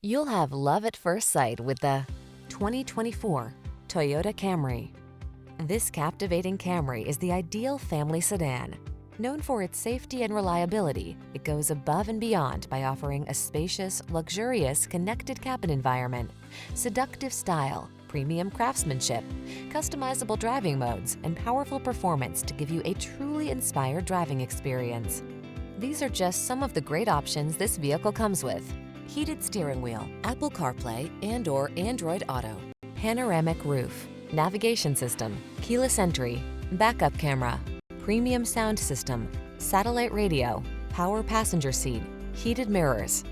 You'll have love at first sight with the 2024 Toyota Camry. This captivating Camry is the ideal family sedan. Known for its safety and reliability, it goes above and beyond by offering a spacious, luxurious, connected cabin environment, seductive style, premium craftsmanship, customizable driving modes, and powerful performance to give you a truly inspired driving experience. These are just some of the great options this vehicle comes with: heated steering wheel, Apple CarPlay and/or Android Auto, panoramic roof, navigation system, keyless entry, backup camera, premium sound system, satellite radio, power passenger seat, heated mirrors.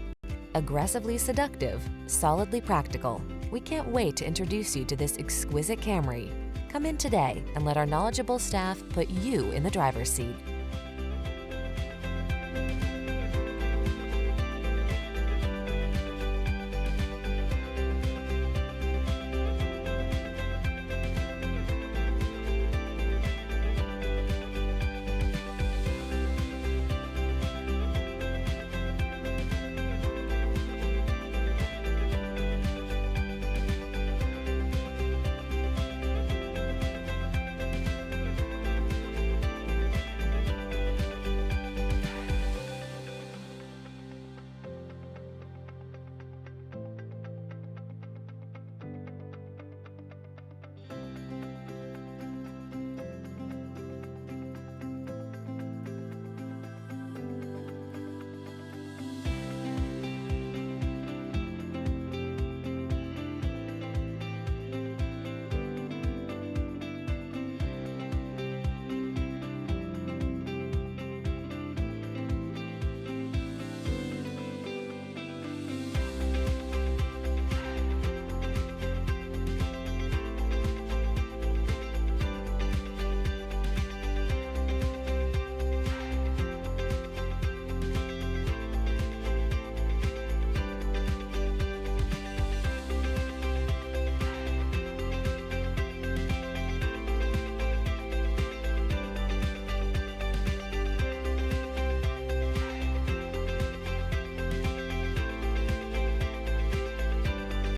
Aggressively seductive, solidly practical. We can't wait to introduce you to this exquisite Camry. Come in today and let our knowledgeable staff put you in the driver's seat.